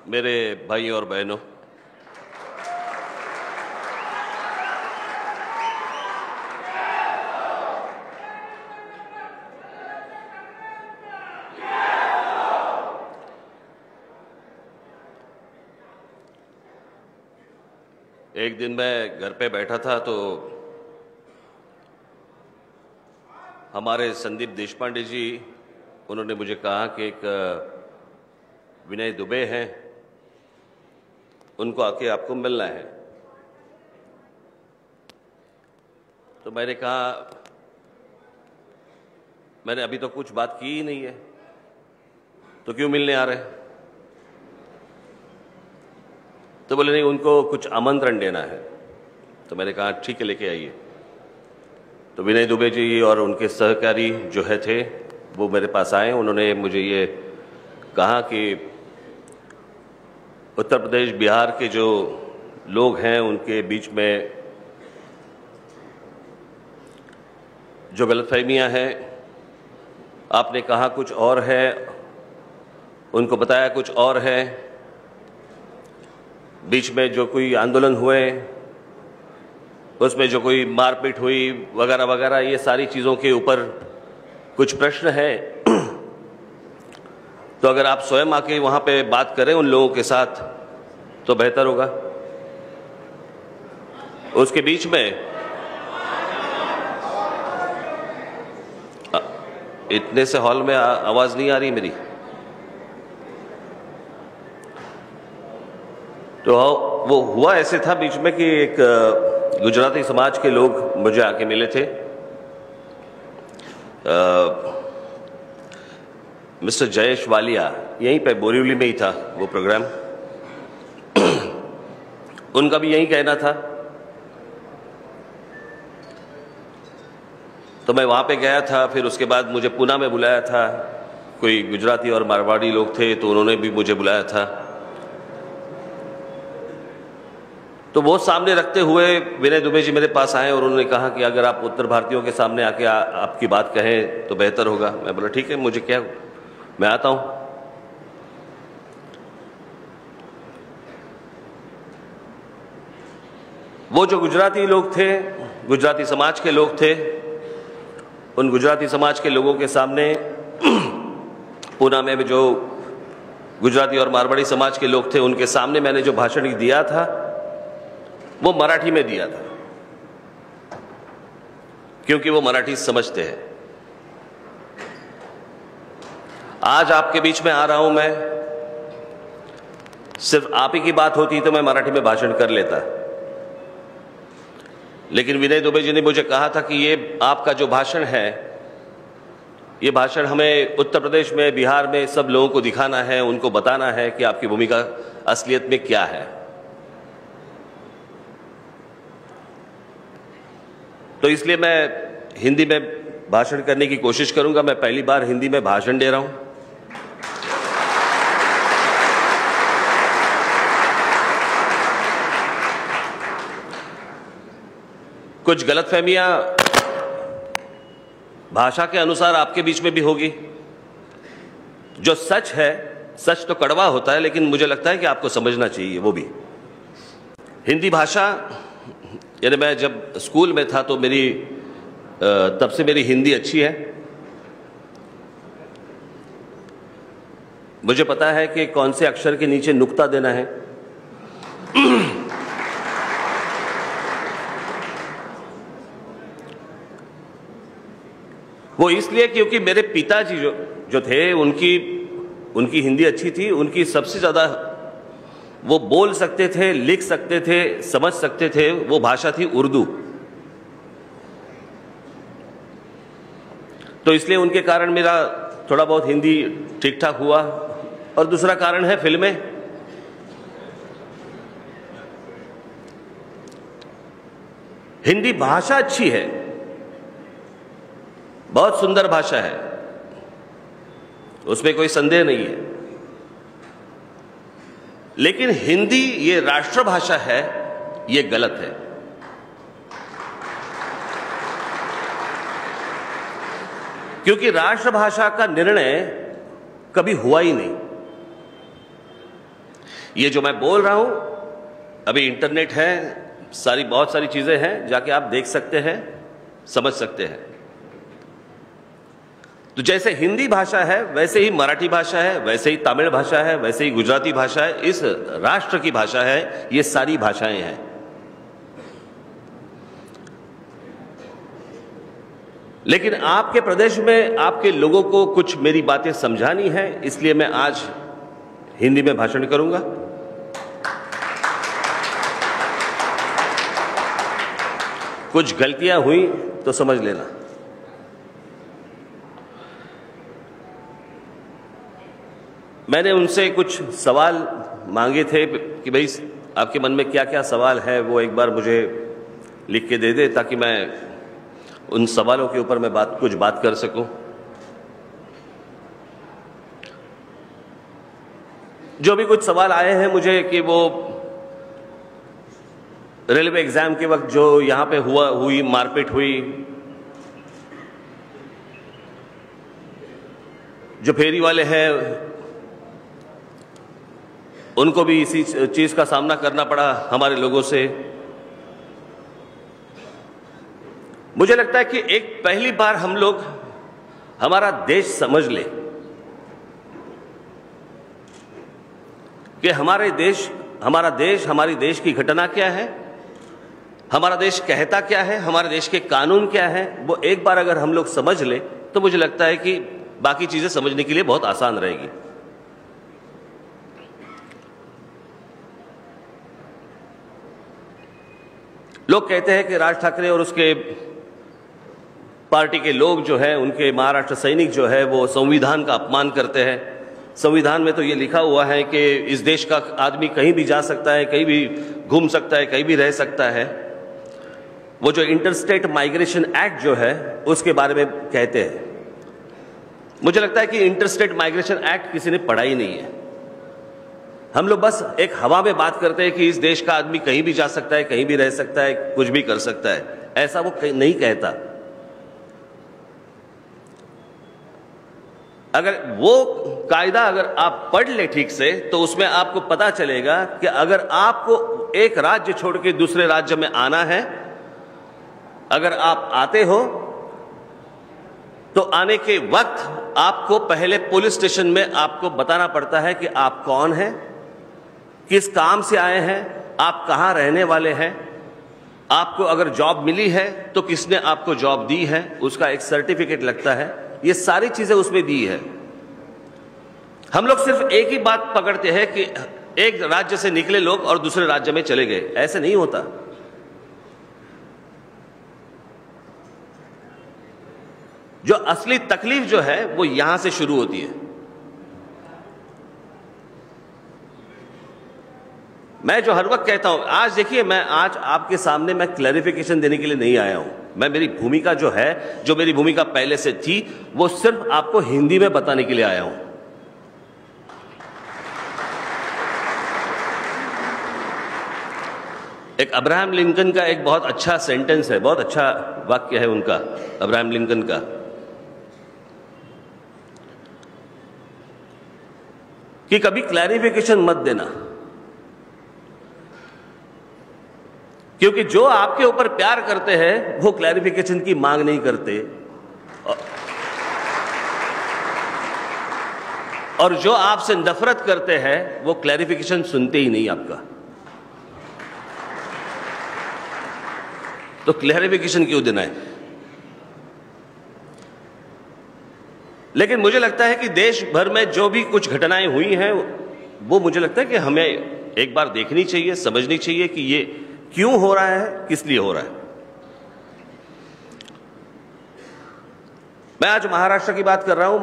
मेरे भाई और बहनों, एक दिन मैं घर पे बैठा था तो हमारे संदीप देशपांडे जी, उन्होंने मुझे कहा कि एक विनय दुबे हैं, उनको आके आपको मिलना है। तो मैंने कहा मैंने अभी तो कुछ बात की ही नहीं है, तो क्यों मिलने आ रहे? तो बोले नहीं, उनको कुछ आमंत्रण देना है। तो मैंने कहा ठीक है, लेके आइए। तो विनय दुबे जी और उनके सहकारी जो थे वो मेरे पास आए। उन्होंने मुझे ये कहा कि उत्तर प्रदेश बिहार के जो लोग हैं उनके बीच में जो गलतफहमियां हैं, आपने कहा कुछ और है, उनको बताया कुछ और है। बीच में जो कोई आंदोलन हुए उसमें जो कोई मारपीट हुई वगैरह वगैरह, ये सारी चीज़ों के ऊपर कुछ प्रश्न हैं। तो अगर आप स्वयं आके वहाँ पे बात करें उन लोगों के साथ तो बेहतर होगा। उसके बीच में इतने से हॉल में आवाज़ नहीं आ रही मेरी। तो वो हुआ ऐसे था बीच में कि एक गुजराती समाज के लोग मुझे आके मिले थे। मिस्टर जयेश वालिया, यहीं पे बोरीवली में ही था वो प्रोग्राम। उनका भी यही कहना था। तो मैं वहाँ पे गया था। फिर उसके बाद मुझे पूना में बुलाया था, कोई गुजराती और मारवाड़ी लोग थे तो उन्होंने भी मुझे बुलाया था। तो वो सामने रखते हुए विनय दुबे जी मेरे पास आए और उन्होंने कहा कि अगर आप उत्तर भारतीयों के सामने आके आपकी बात कहें तो बेहतर होगा। मैं बोला ठीक है, मुझे क्या, मैं आता हूं। वो जो गुजराती लोग थे, गुजराती समाज के लोग थे, उन गुजराती समाज के लोगों के सामने पूना में जो गुजराती और मारवाड़ी समाज के लोग थे उनके सामने मैंने जो भाषण दिया था वो मराठी में दिया था, क्योंकि वो मराठी समझते हैं। आज आपके बीच में आ रहा हूं मैं, सिर्फ आप ही की बात होती तो मैं मराठी में भाषण कर लेता, लेकिन विनय दुबे जी ने मुझे कहा था कि ये आपका जो भाषण है, ये भाषण हमें उत्तर प्रदेश में, बिहार में सब लोगों को दिखाना है, उनको बताना है कि आपकी भूमिका असलियत में क्या है। तो इसलिए मैं हिंदी में भाषण करने की कोशिश करूंगा। मैं पहली बार हिंदी में भाषण दे रहा हूं। कुछ गलतफहमियां भाषा के अनुसार आपके बीच में भी होगी। जो सच है, सच तो कड़वा होता है, लेकिन मुझे लगता है कि आपको समझना चाहिए वो भी। हिंदी भाषा, यानी मैं जब स्कूल में था तो मेरी तब से मेरी हिंदी अच्छी है। मुझे पता है कि कौन से अक्षर के नीचे नुक्ता देना है। वो इसलिए क्योंकि मेरे पिताजी जो थे उनकी हिंदी अच्छी थी। उनकी सबसे ज्यादा वो बोल सकते थे, लिख सकते थे, समझ सकते थे, वो भाषा थी उर्दू। तो इसलिए उनके कारण मेरा थोड़ा बहुत हिंदी ठीक ठाक हुआ। और दूसरा कारण है फिल्में। हिंदी भाषा अच्छी है, बहुत सुंदर भाषा है, उसमें कोई संदेह नहीं है। लेकिन हिंदी ये राष्ट्रभाषा है, ये गलत है। क्योंकि राष्ट्रभाषा का निर्णय कभी हुआ ही नहीं। ये जो मैं बोल रहा हूं, अभी इंटरनेट है, बहुत सारी चीजें हैं, जाके आप देख सकते हैं, समझ सकते हैं। तो जैसे हिंदी भाषा है, वैसे ही मराठी भाषा है, वैसे ही तमिल भाषा है, वैसे ही गुजराती भाषा है, इस राष्ट्र की भाषा है, ये सारी भाषाएं हैं। लेकिन आपके प्रदेश में आपके लोगों को कुछ मेरी बातें समझानी है, इसलिए मैं आज हिंदी में भाषण करूंगा। कुछ गलतियां हुई तो समझ लेना। मैंने उनसे कुछ सवाल मांगे थे कि भाई आपके मन में क्या क्या सवाल है, वो एक बार मुझे लिख के दे दे, ताकि मैं उन सवालों के ऊपर मैं कुछ बात कर सकूं। जो भी कुछ सवाल आए हैं मुझे कि वो रेलवे एग्जाम के वक्त जो यहां पे हुई मारपीट हुई, जो फेरी वाले हैं उनको भी इसी चीज का सामना करना पड़ा हमारे लोगों से। मुझे लगता है कि एक पहली बार हम लोग हमारा देश समझ ले कि हमारा देश हमारी देश की घटना क्या है, हमारा देश कहता क्या है, हमारे देश के कानून क्या है, वो एक बार अगर हम लोग समझ ले तो मुझे लगता है कि बाकी चीजें समझने के लिए बहुत आसान रहेगी। लोग कहते हैं कि राज ठाकरे और उसके पार्टी के लोग जो है, उनके महाराष्ट्र सैनिक जो है, वो संविधान का अपमान करते हैं। संविधान में तो ये लिखा हुआ है कि इस देश का आदमी कहीं भी जा सकता है, कहीं भी घूम सकता है, कहीं भी रह सकता है। वो जो इंटरस्टेट माइग्रेशन एक्ट जो है उसके बारे में कहते हैं। मुझे लगता है कि इंटरस्टेट माइग्रेशन एक्ट किसी ने पढ़ा ही नहीं है। हम लोग बस एक हवा में बात करते हैं कि इस देश का आदमी कहीं भी जा सकता है, कहीं भी रह सकता है, कुछ भी कर सकता है। ऐसा वो नहीं कहता। अगर वो कायदा अगर आप पढ़ ले ठीक से, तो उसमें आपको पता चलेगा कि अगर आपको एक राज्य छोड़ के दूसरे राज्य में आना है, अगर आप आते हो तो आने के वक्त आपको पहले पुलिस स्टेशन में आपको बताना पड़ता है कि आप कौन हैं, किस काम से आए हैं, आप कहां रहने वाले हैं, आपको अगर जॉब मिली है तो किसने आपको जॉब दी है, उसका एक सर्टिफिकेट लगता है। ये सारी चीजें उसमें दी है। हम लोग सिर्फ एक ही बात पकड़ते हैं कि एक राज्य से निकले लोग और दूसरे राज्य में चले गए। ऐसे नहीं होता। जो असली तकलीफ जो है वो यहां से शुरू होती है। मैं जो हर वक्त कहता हूं, आज देखिए, मैं आज आपके सामने मैं क्लैरिफिकेशन देने के लिए नहीं आया हूं। मैं मेरी भूमिका जो है, जो मेरी भूमिका पहले से थी, वो सिर्फ आपको हिंदी में बताने के लिए आया हूं। एक अब्राहम लिंकन का एक बहुत अच्छा सेंटेंस है, बहुत अच्छा वाक्य है उनका, अब्राहम लिंकन का, कि कभी क्लैरिफिकेशन मत देना, क्योंकि जो आपके ऊपर प्यार करते हैं वो क्लैरिफिकेशन की मांग नहीं करते, और जो आपसे नफरत करते हैं वो क्लैरिफिकेशन सुनते ही नहीं आपका। तो क्लैरिफिकेशन क्यों देना है? लेकिन मुझे लगता है कि देश भर में जो भी कुछ घटनाएं हुई हैं, वो मुझे लगता है कि हमें एक बार देखनी चाहिए, समझनी चाहिए कि ये क्यों हो रहा है, किस लिए हो रहा है। मैं आज महाराष्ट्र की बात कर रहा हूं।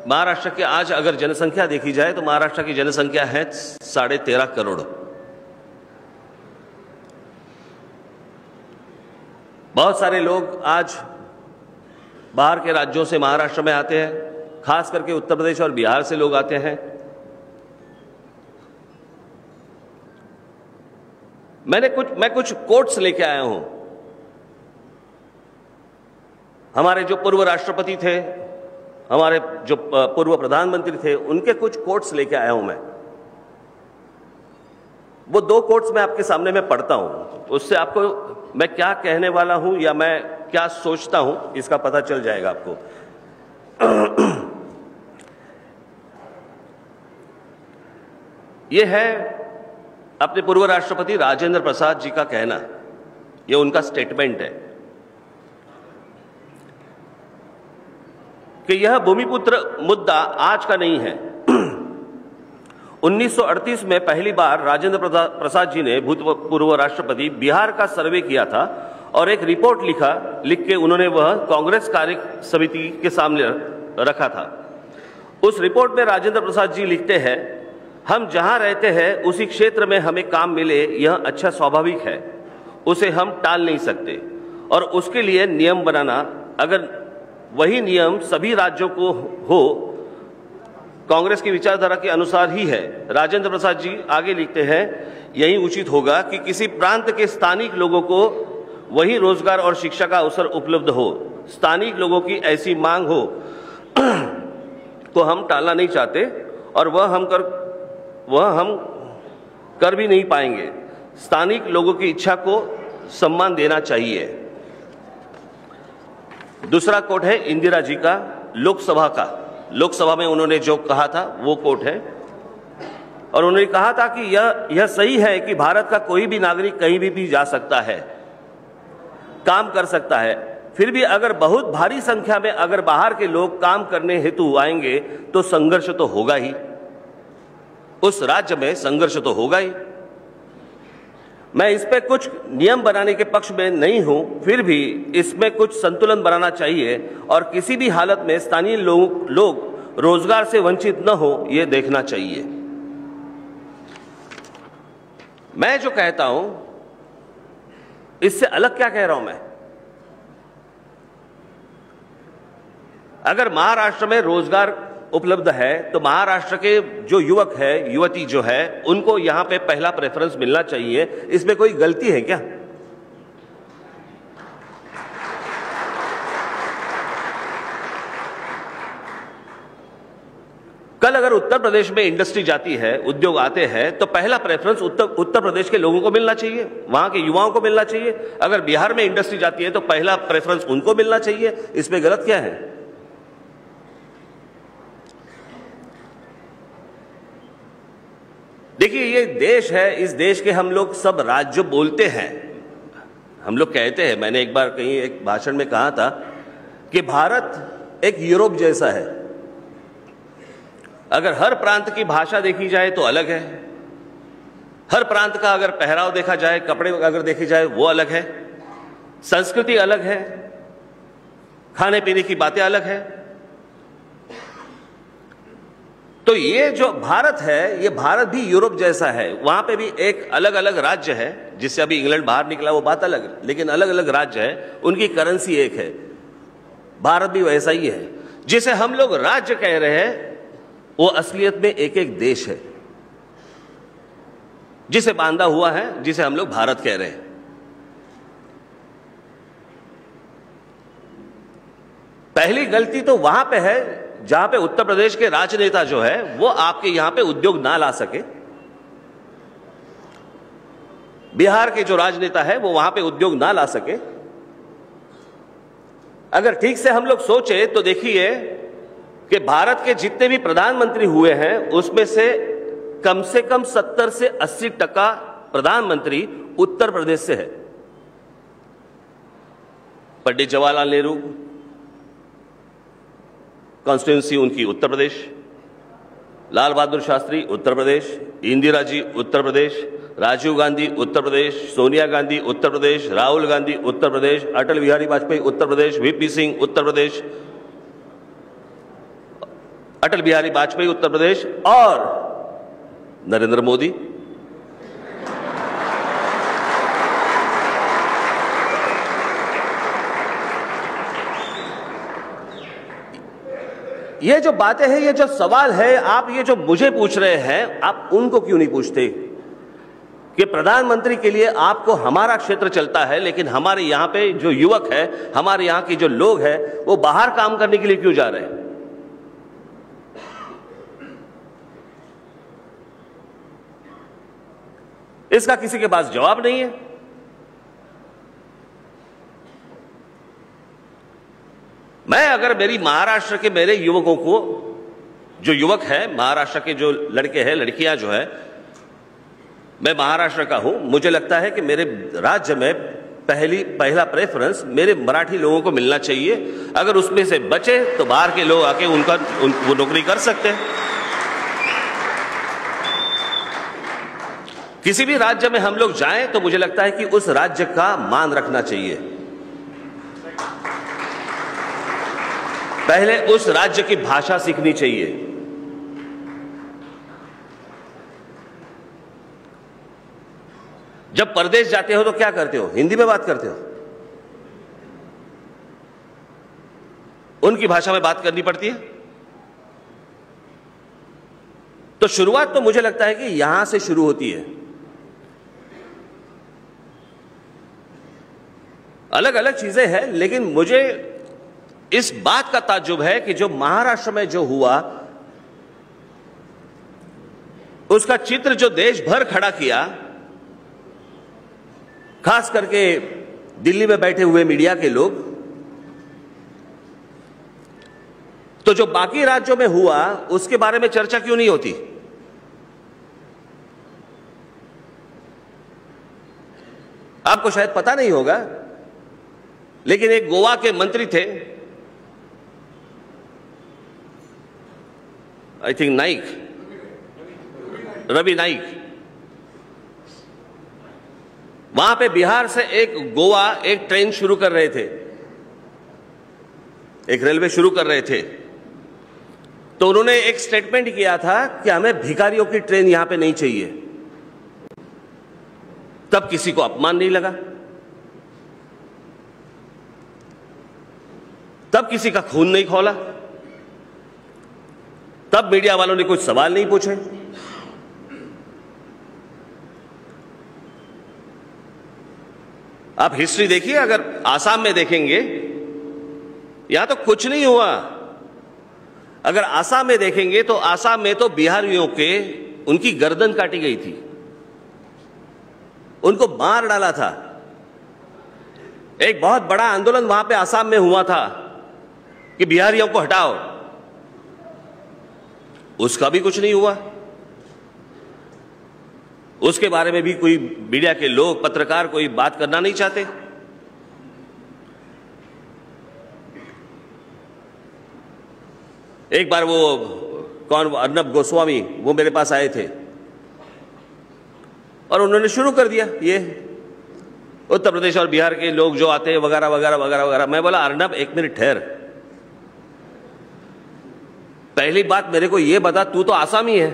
महाराष्ट्र की आज अगर जनसंख्या देखी जाए तो महाराष्ट्र की जनसंख्या है 13.5 करोड़। बहुत सारे लोग आज बाहर के राज्यों से महाराष्ट्र में आते हैं, खास करके उत्तर प्रदेश और बिहार से लोग आते हैं। मैं कुछ कोट्स लेके आया हूं। हमारे जो पूर्व राष्ट्रपति थे, हमारे जो पूर्व प्रधानमंत्री थे, उनके कुछ कोट्स लेके आया हूं मैं। वो 2 कोट्स मैं आपके सामने में पढ़ता हूं, उससे आपको मैं क्या कहने वाला हूं या मैं क्या सोचता हूं इसका पता चल जाएगा आपको। ये है अपने पूर्व राष्ट्रपति राजेंद्र प्रसाद जी का कहना, ये उनका स्टेटमेंट है कि यह भूमिपुत्र मुद्दा आज का नहीं है। 1938 में पहली बार राजेंद्र प्रसाद जी ने भूतपूर्व राष्ट्रपति बिहार का सर्वे किया था और एक रिपोर्ट लिख के उन्होंने वह कांग्रेस कार्य समिति के सामने रखा था। उस रिपोर्ट में राजेंद्र प्रसाद जी लिखते हैं, हम जहां रहते हैं उसी क्षेत्र में हमें काम मिले यह अच्छा स्वाभाविक है, उसे हम टाल नहीं सकते और उसके लिए नियम बनाना, अगर वही नियम सभी राज्यों को हो, कांग्रेस की विचारधारा के अनुसार ही है। राजेंद्र प्रसाद जी आगे लिखते हैं, यही उचित होगा कि किसी प्रांत के स्थानिक लोगों को वही रोजगार और शिक्षा का अवसर उपलब्ध हो। स्थानिक लोगों की ऐसी मांग हो तो हम टालना नहीं चाहते और वह हम कर भी नहीं पाएंगे। स्थानिक लोगों की इच्छा को सम्मान देना चाहिए। दूसरा कोट है इंदिरा जी का, लोकसभा का। लोकसभा में उन्होंने जो कहा था वो कोट है और उन्होंने कहा था कि यह सही है कि भारत का कोई भी नागरिक कहीं भी जा सकता है, काम कर सकता है, फिर भी अगर बहुत भारी संख्या में अगर बाहर के लोग काम करने हेतु आएंगे तो संघर्ष तो होगा ही, उस राज्य में संघर्ष तो होगा ही। मैं इस पे कुछ नियम बनाने के पक्ष में नहीं हूं, फिर भी इसमें कुछ संतुलन बनाना चाहिए और किसी भी हालत में स्थानीय लोग रोजगार से वंचित न हो, यह देखना चाहिए। मैं जो कहता हूं इससे अलग क्या कह रहा हूं मैं? अगर महाराष्ट्र में रोजगार उपलब्ध है तो महाराष्ट्र के जो युवक है, युवती जो है, उनको यहां पे पहला प्रेफरेंस मिलना चाहिए। इसमें कोई गलती है क्या? कल अगर उत्तर प्रदेश में इंडस्ट्री जाती है, उद्योग आते हैं, तो पहला प्रेफरेंस उत्तर प्रदेश के लोगों को मिलना चाहिए, वहां के युवाओं को मिलना चाहिए। अगर बिहार में इंडस्ट्री जाती है तो पहला प्रेफरेंस उनको मिलना चाहिए। इसमें गलत क्या है? देखिए, ये देश है, इस देश के हम लोग सब राज्य बोलते हैं, हम लोग कहते हैं। मैंने एक बार कहीं एक भाषण में कहा था कि भारत एक यूरोप जैसा है। अगर हर प्रांत की भाषा देखी जाए तो अलग है, हर प्रांत का अगर पहराव देखा जाए, कपड़े अगर देखे जाए वो अलग है, संस्कृति अलग है, खाने पीने की बातें अलग है। तो ये जो भारत है, ये भारत भी यूरोप जैसा है। वहां पे भी एक अलग अलग राज्य है, जिससे अभी इंग्लैंड बाहर निकला वो बात अलग है, लेकिन अलग अलग राज्य है, उनकी करेंसी एक है। भारत भी वैसा ही है। जिसे हम लोग राज्य कह रहे हैं वो असलियत में एक एक देश है, जिसे बांधा हुआ है, जिसे हम लोग भारत कह रहे हैं। पहली गलती तो वहां पे है जहां पे उत्तर प्रदेश के राजनेता जो है वो आपके यहां पे उद्योग ना ला सके। बिहार के जो राजनेता है वो वहां पे उद्योग ना ला सके। अगर ठीक से हम लोग सोचे तो देखिए कि भारत के जितने भी प्रधानमंत्री हुए हैं उसमें से कम 70 से 80% प्रधानमंत्री उत्तर प्रदेश से है। पंडित जवाहरलाल नेहरू कॉन्स्टिट्यूंसी उनकी उत्तर प्रदेश, लाल बहादुर शास्त्री उत्तर प्रदेश, इंदिरा जी उत्तर प्रदेश, राजीव गांधी उत्तर प्रदेश, सोनिया गांधी उत्तर प्रदेश, राहुल गांधी उत्तर प्रदेश, अटल बिहारी वाजपेयी उत्तर प्रदेश, वीपी सिंह उत्तर प्रदेश, अटल बिहारी वाजपेयी उत्तर प्रदेश और नरेंद्र मोदी। ये जो बातें हैं, ये जो सवाल है, आप ये जो मुझे पूछ रहे हैं, आप उनको क्यों नहीं पूछते कि प्रधानमंत्री के लिए आपको हमारा क्षेत्र चलता है, लेकिन हमारे यहां पे जो युवक है, हमारे यहां के जो लोग हैं, वो बाहर काम करने के लिए क्यों जा रहे हैं? इसका किसी के पास जवाब नहीं है। मैं अगर मेरी महाराष्ट्र के मेरे युवकों को, जो युवक है महाराष्ट्र के, जो लड़के हैं लड़कियां जो है, मैं महाराष्ट्र का हूं, मुझे लगता है कि मेरे राज्य में पहला प्रेफरेंस मेरे मराठी लोगों को मिलना चाहिए। अगर उसमें से बचे तो बाहर के लोग आके वो नौकरी कर सकते हैं। किसी भी राज्य में हम लोग जाएं तो मुझे लगता है कि उस राज्य का मान रखना चाहिए। पहले उस राज्य की भाषा सीखनी चाहिए। जब परदेश जाते हो तो क्या करते हो? हिंदी में बात करते हो, उनकी भाषा में बात करनी पड़ती है। तो शुरुआत तो मुझे लगता है कि यहां से शुरू होती है। अलग अलग चीजें हैं, लेकिन मुझे इस बात का ताज्जुब है कि जो महाराष्ट्र में जो हुआ, उसका चित्र जो देश भर खड़ा किया, खास करके दिल्ली में बैठे हुए मीडिया के लोग, तो जो बाकी राज्यों में हुआ उसके बारे में चर्चा क्यों नहीं होती? आपको शायद पता नहीं होगा, लेकिन एक गोवा के मंत्री थे, आई थिंक नाइक, रवि नाइक। वहां पे बिहार से गोवा एक ट्रेन शुरू कर रहे थे, एक रेलवे शुरू कर रहे थे। तो उन्होंने एक स्टेटमेंट किया था कि हमें भिखारियों की ट्रेन यहां पे नहीं चाहिए। तब किसी को अपमान नहीं लगा, तब किसी का खून नहीं खौला, तब मीडिया वालों ने कुछ सवाल नहीं पूछे। आप हिस्ट्री देखिए, अगर आसाम में देखेंगे यहां तो कुछ नहीं हुआ। अगर आसाम में देखेंगे तो आसाम में तो बिहारियों के उनकी गर्दन काटी गई थी, उनको मार डाला था। एक बहुत बड़ा आंदोलन वहां पे आसाम में हुआ था कि बिहारियों को हटाओ, उसका भी कुछ नहीं हुआ। उसके बारे में भी कोई मीडिया के लोग, पत्रकार कोई बात करना नहीं चाहते। एक बार वो अर्नब गोस्वामी, वो मेरे पास आए थे और उन्होंने शुरू कर दिया, ये उत्तर प्रदेश और बिहार के लोग जो आते हैं वगैरह वगैरह वगैरह वगैरह। मैं बोला, अर्नब एक मिनट ठहर, पहली बात मेरे को ये बता, तू तो आसामी है,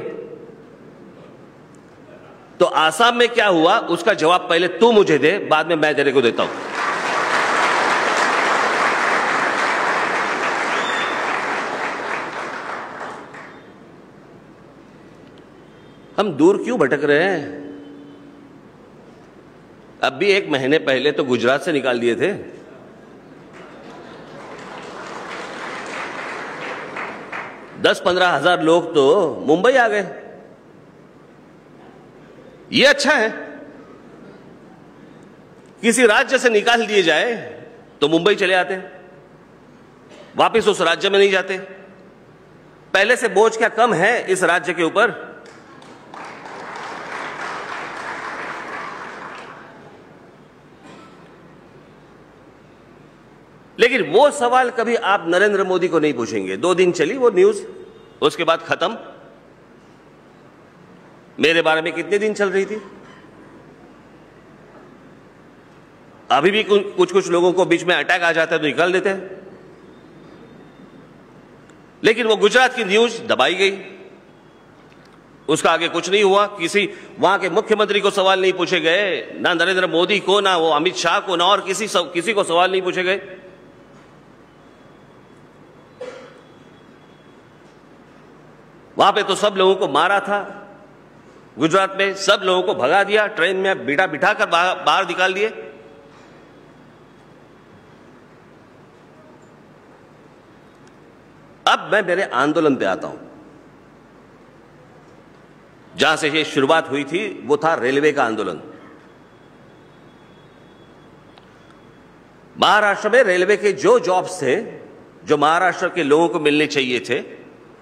तो आसाम में क्या हुआ उसका जवाब पहले तू मुझे दे, बाद में मैं तेरे को देता हूं। हम दूर क्यों भटक रहे हैं? अब भी एक महीने पहले तो गुजरात से निकाल दिए थे। दस 15 हजार लोग तो मुंबई आ गए। ये अच्छा है, किसी राज्य से निकाल दिए जाए तो मुंबई चले आते, वापस उस राज्य में नहीं जाते। पहले से बोझ क्या कम है इस राज्य के ऊपर? लेकिन वो सवाल कभी आप नरेंद्र मोदी को नहीं पूछेंगे। 2 दिन चली वो न्यूज, उसके बाद खत्म। मेरे बारे में कितने दिन चल रही थी? अभी भी कुछ कुछ लोगों को बीच में अटैक आ जाता है तो निकाल देते हैं। लेकिन वो गुजरात की न्यूज दबाई गई, उसका आगे कुछ नहीं हुआ। किसी वहां के मुख्यमंत्री को सवाल नहीं पूछे गए, ना नरेंद्र मोदी को, ना वो अमित शाह को, ना और किसी को सवाल नहीं पूछे गए। वहां पे तो सब लोगों को मारा था, गुजरात में सब लोगों को भगा दिया, ट्रेन में बिठा कर बाहर निकाल दिए। अब मैं मेरे आंदोलन पे आता हूं। जहां से ये शुरुआत हुई थी वो था रेलवे का आंदोलन। महाराष्ट्र में रेलवे के जो जॉब्स थे, जो महाराष्ट्र के लोगों को मिलने चाहिए थे,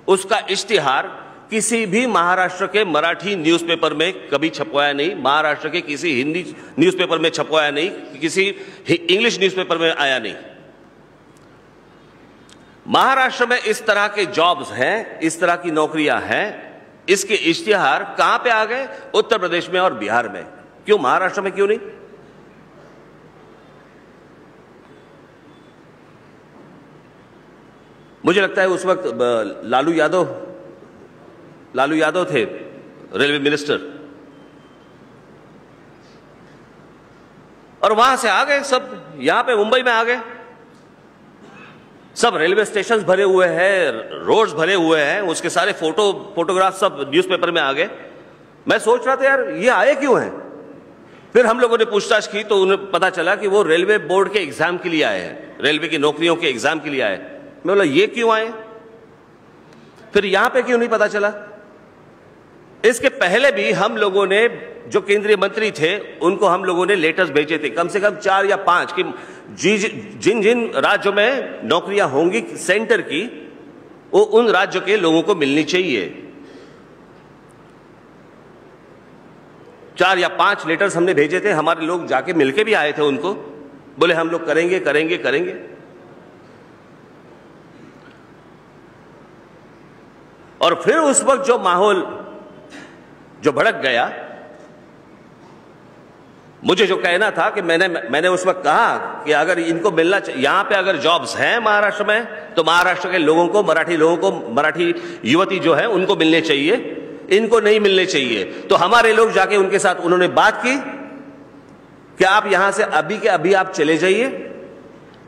उसका इश्तिहार किसी भी महाराष्ट्र के मराठी न्यूज़पेपर में कभी छपवाया नहीं, महाराष्ट्र के किसी हिंदी न्यूज़पेपर में छपवाया नहीं, किसी इंग्लिश न्यूज़पेपर में आया नहीं। महाराष्ट्र में इस तरह के जॉब्स हैं, इस तरह की नौकरियां हैं, इसके इश्तिहार कहां पे आ गए? उत्तर प्रदेश में और बिहार में। क्यों महाराष्ट्र में क्यों नहीं? मुझे लगता है उस वक्त लालू यादव थे रेलवे मिनिस्टर, और वहां से आ गए सब, यहां पे मुंबई में आ गए। सब रेलवे स्टेशन भरे हुए हैं, रोड्स भरे हुए हैं, उसके सारे फोटोग्राफ सब न्यूज़पेपर में आ गए। मैं सोच रहा था यार ये आए क्यों हैं? फिर हम लोगों ने पूछताछ की तो उन्हें पता चला कि वो रेलवे बोर्ड के एग्जाम के लिए आए हैं, रेलवे की नौकरियों के एग्जाम के लिए आए। मैं बोला ये क्यों आए, फिर यहां पे क्यों नहीं पता चला? इसके पहले भी हम लोगों ने, जो केंद्रीय मंत्री थे उनको हम लोगों ने लेटर्स भेजे थे, कम से कम 4 या 5, कि जिन जिन राज्यों में नौकरियां होंगी सेंटर की, वो उन राज्यों के लोगों को मिलनी चाहिए। 4 या 5 लेटर्स हमने भेजे थे, हमारे लोग जाके मिलके भी आए थे उनको, बोले हम लोग करेंगे करेंगे करेंगे। और फिर उस वक्त जो माहौल जो भड़क गया, मुझे जो कहना था कि मैंने उस वक्त कहा कि अगर इनको मिलना चाहिए, यहां पे अगर जॉब्स हैं महाराष्ट्र में, तो महाराष्ट्र के लोगों को, मराठी लोगों को, मराठी युवती जो है उनको मिलने चाहिए, इनको नहीं मिलने चाहिए। तो हमारे लोग जाके उनके साथ उन्होंने बात की कि आप यहां से अभी के अभी आप चले जाइए,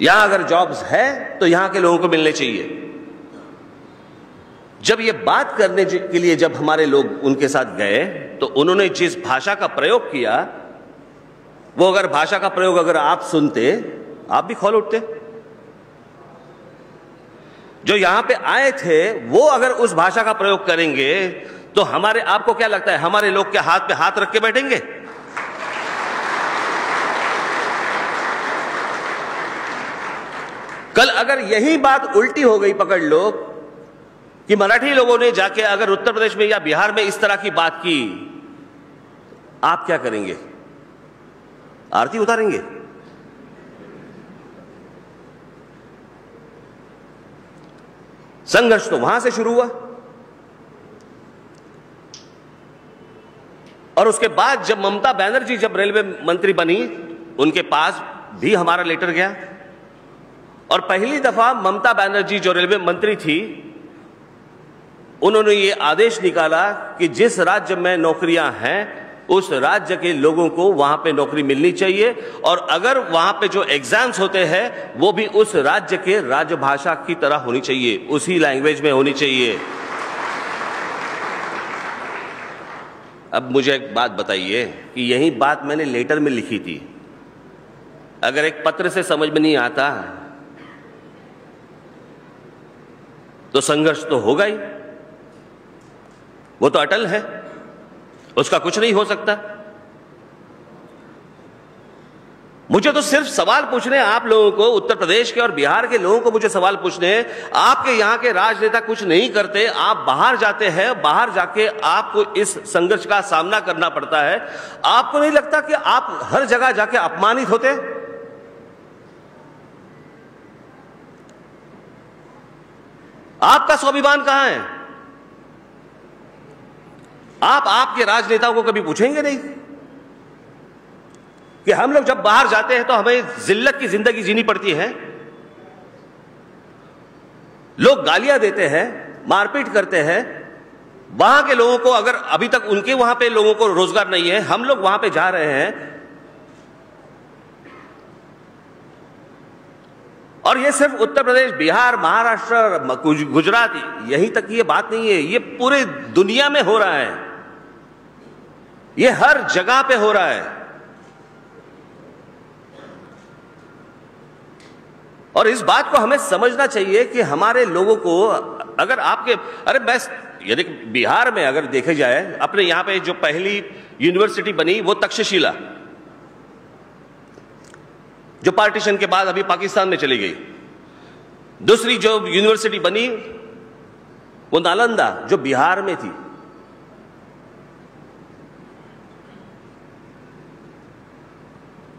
यहां अगर जॉब्स है तो यहां के लोगों को मिलने चाहिए। जब ये बात करने के लिए जब हमारे लोग उनके साथ गए, तो उन्होंने जिस भाषा का प्रयोग किया, वो अगर भाषा का प्रयोग अगर आप सुनते, आप भी खौल उठते। जो यहां पे आए थे वो अगर उस भाषा का प्रयोग करेंगे तो आपको क्या लगता है हमारे लोग के हाथ पे हाथ रख के बैठेंगे? कल अगर यही बात उल्टी हो गई, पकड़ लो, कि मराठी लोगों ने जाके अगर उत्तर प्रदेश में या बिहार में इस तरह की बात की, आप क्या करेंगे? आरती उतारेंगे? संघर्ष तो वहां से शुरू हुआ, और उसके बाद जब ममता बनर्जी जब रेलवे मंत्री बनी, उनके पास भी हमारा लेटर गया, और पहली दफा ममता बनर्जी जो रेलवे मंत्री थी, उन्होंने ये आदेश निकाला कि जिस राज्य में नौकरियां हैं उस राज्य के लोगों को वहां पे नौकरी मिलनी चाहिए, और अगर वहां पे जो एग्जाम्स होते हैं वो भी उस राज्य के राजभाषा की तरह होनी चाहिए, उसी लैंग्वेज में होनी चाहिए। अब मुझे एक बात बताइए कि यही बात मैंने लेटर में लिखी थी, अगर एक पत्र से समझ में नहीं आता तो संघर्ष तो होगा ही, वो तो अटल है, उसका कुछ नहीं हो सकता। मुझे तो सिर्फ सवाल पूछने हैं आप लोगों को, उत्तर प्रदेश के और बिहार के लोगों को मुझे सवाल पूछने हैं। आपके यहां के राजनेता कुछ नहीं करते, आप बाहर जाते हैं, बाहर जाके आपको इस संघर्ष का सामना करना पड़ता है। आपको नहीं लगता कि आप हर जगह जाके अपमानित होते? आपका स्वाभिमान कहां है? आप आपके राजनेताओं को कभी पूछेंगे नहीं कि हम लोग जब बाहर जाते हैं तो हमें जिल्लत की जिंदगी जीनी पड़ती है, लोग गालियां देते हैं, मारपीट करते हैं। वहां के लोगों को, अगर अभी तक उनके वहां पे लोगों को रोजगार नहीं है, हम लोग वहां पे जा रहे हैं, और ये सिर्फ उत्तर प्रदेश, बिहार, महाराष्ट्र, गुजरात, यहीं तक ये बात नहीं है, ये पूरे दुनिया में हो रहा है, ये हर जगह पे हो रहा है। और इस बात को हमें समझना चाहिए कि हमारे लोगों को अगर आपके, अरे मैं यदि बिहार में अगर देखे जाए, अपने यहां पे जो पहली यूनिवर्सिटी बनी वो तक्षशिला, जो पार्टीशन के बाद अभी पाकिस्तान में चली गई। दूसरी जो यूनिवर्सिटी बनी वो नालंदा, जो बिहार में थी।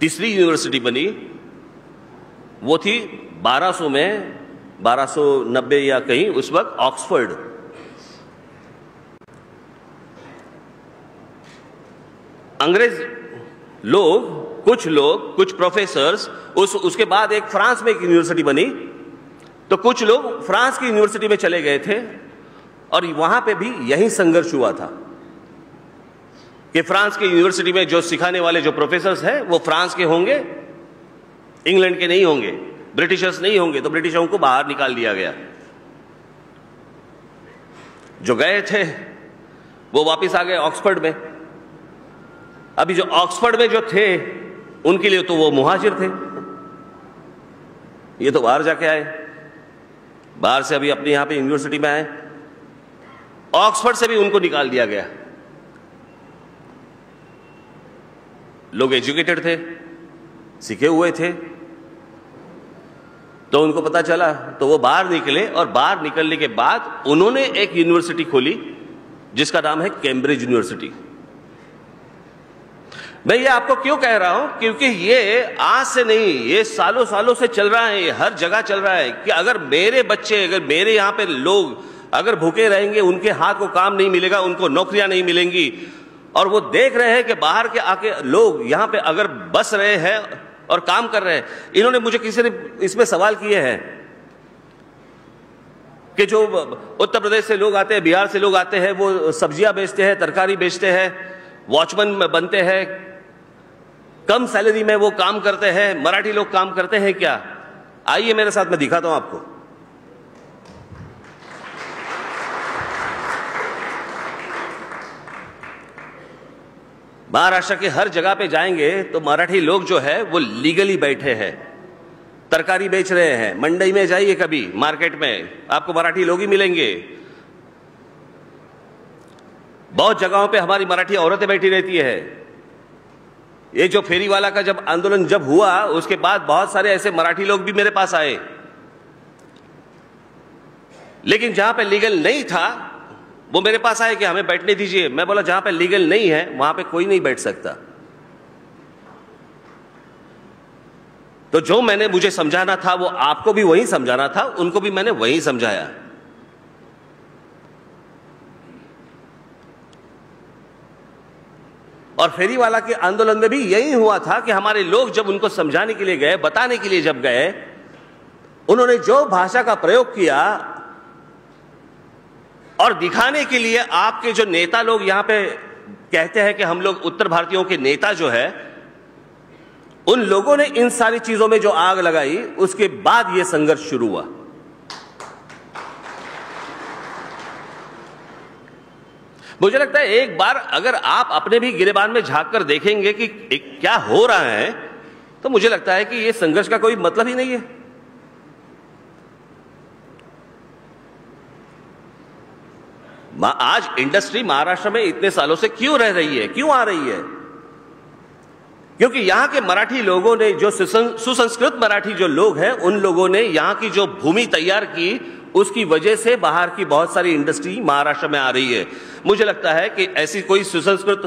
तीसरी यूनिवर्सिटी बनी वो थी 1200 में, 1290 या कहीं उस वक्त, ऑक्सफोर्ड। अंग्रेज लोग, कुछ प्रोफेसर्स, उसके बाद एक फ्रांस में एक यूनिवर्सिटी बनी, तो कुछ लोग फ्रांस की यूनिवर्सिटी में चले गए थे और वहां पे भी यही संघर्ष हुआ था कि फ्रांस की यूनिवर्सिटी में जो सिखाने वाले जो प्रोफेसर्स हैं वो फ्रांस के होंगे, इंग्लैंड के नहीं होंगे, ब्रिटिशर्स नहीं होंगे, तो ब्रिटिशों को बाहर निकाल दिया गया। जो गए थे वो वापस आ गए ऑक्सफोर्ड में। अभी जो ऑक्सफोर्ड में जो थे उनके लिए तो वो मुहाजिर थे, ये तो बाहर जाके आए, बाहर से अभी अपने यहां पे यूनिवर्सिटी में आए। ऑक्सफोर्ड से भी उनको निकाल दिया गया। लोग एजुकेटेड थे, सीखे हुए थे, तो उनको पता चला, तो वो बाहर निकले, और बाहर निकलने के बाद उन्होंने एक यूनिवर्सिटी खोली जिसका नाम है कैम्ब्रिज यूनिवर्सिटी। मैं ये आपको क्यों कह रहा हूं, क्योंकि ये आज से नहीं, ये सालों सालों से चल रहा है, ये हर जगह चल रहा है कि अगर मेरे बच्चे, अगर मेरे यहां पे लोग अगर भूखे रहेंगे, उनके हाथ को काम नहीं मिलेगा, उनको नौकरियां नहीं मिलेंगी, और वो देख रहे हैं कि बाहर के आके लोग यहां पे अगर बस रहे हैं और काम कर रहे हैं। इन्होंने मुझे किसी ने इसमें सवाल किए हैं कि जो उत्तर प्रदेश से लोग आते हैं, बिहार से लोग आते हैं, वो सब्जियां बेचते हैं, तरकारी बेचते हैं, वॉचमैन बनते हैं, कम सैलरी में वो काम करते हैं, मराठी लोग काम करते हैं क्या? आइए मेरे साथ, मैं दिखाता हूं आपको। महाराष्ट्र के हर जगह पे जाएंगे तो मराठी लोग जो है वो लीगली बैठे हैं, तरकारी बेच रहे हैं। मंडी में जाइए कभी, मार्केट में आपको मराठी लोग ही मिलेंगे। बहुत जगहों पे हमारी मराठी औरतें बैठी रहती है। ये जो फेरी वाला का जब आंदोलन जब हुआ, उसके बाद बहुत सारे ऐसे मराठी लोग भी मेरे पास आए, लेकिन जहां पे लीगल नहीं था वो मेरे पास आए कि हमें बैठने दीजिए। मैं बोला जहां पे लीगल नहीं है वहां पे कोई नहीं बैठ सकता। तो जो मैंने मुझे समझाना था वो आपको भी वही समझाना था, उनको भी मैंने वही समझाया। और फेरी वाला के आंदोलन में भी यही हुआ था कि हमारे लोग जब उनको समझाने के लिए गए, बताने के लिए जब गए, उन्होंने जो भाषा का प्रयोग किया और दिखाने के लिए, आपके जो नेता लोग यहां पे कहते हैं कि हम लोग उत्तर भारतीयों के नेता जो है, उन लोगों ने इन सारी चीजों में जो आग लगाई, उसके बाद यह संघर्ष शुरू हुआ। मुझे लगता है एक बार अगर आप अपने भी गिरेबान में झांक कर देखेंगे कि क्या हो रहा है, तो मुझे लगता है कि यह संघर्ष का कोई मतलब ही नहीं है। आज इंडस्ट्री महाराष्ट्र में इतने सालों से क्यों रह रही है, क्यों आ रही है? क्योंकि यहां के मराठी लोगों ने, जो सुसंस्कृत मराठी जो लोग हैं, उन लोगों ने यहां की जो भूमि तैयार की, उसकी वजह से बाहर की बहुत सारी इंडस्ट्री महाराष्ट्र में आ रही है। मुझे लगता है कि ऐसी कोई सुसंस्कृत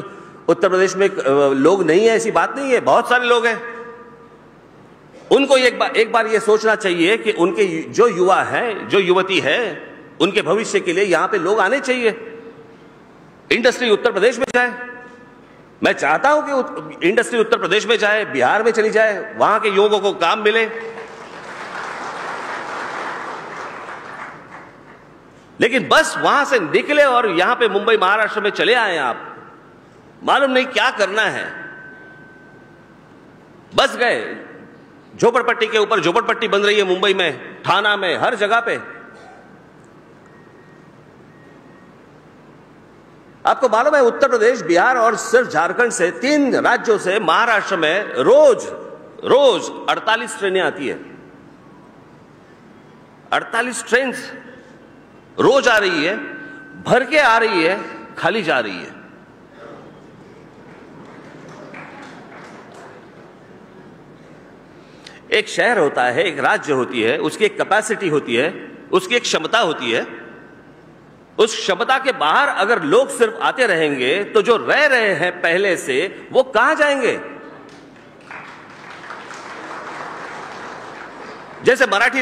उत्तर प्रदेश में लोग नहीं है, ऐसी बात नहीं है, बहुत सारे लोग हैं। उनको एक बार ये सोचना चाहिए कि उनके जो युवा हैं, जो युवती है, उनके भविष्य के लिए यहां पे लोग आने चाहिए। इंडस्ट्री उत्तर प्रदेश में जाए। मैं चाहता हूं कि इंडस्ट्री उत्तर प्रदेश में जाए, बिहार में चली जाए, वहां के युवकों को काम मिले। लेकिन बस वहां से निकले और यहां पे मुंबई महाराष्ट्र में चले आए, आप मालूम नहीं क्या करना है, बस गए। झोपड़पट्टी के ऊपर झोपड़पट्टी बन रही है मुंबई में, ठाणा में, हर जगह पे। आपको मालूम है उत्तर प्रदेश, बिहार और सिर्फ झारखंड से, 3 राज्यों से महाराष्ट्र में रोज 48 ट्रेनें आती है। 48 ट्रेन रोज आ रही है, भर के आ रही है, खाली जा रही है। एक शहर होता है, एक राज्य होती है, उसकी एक कैपेसिटी होती है, उसकी एक क्षमता होती है। उस क्षमता के बाहर अगर लोग सिर्फ आते रहेंगे तो जो रह रहे हैं पहले से वो कहां जाएंगे? जैसे मराठी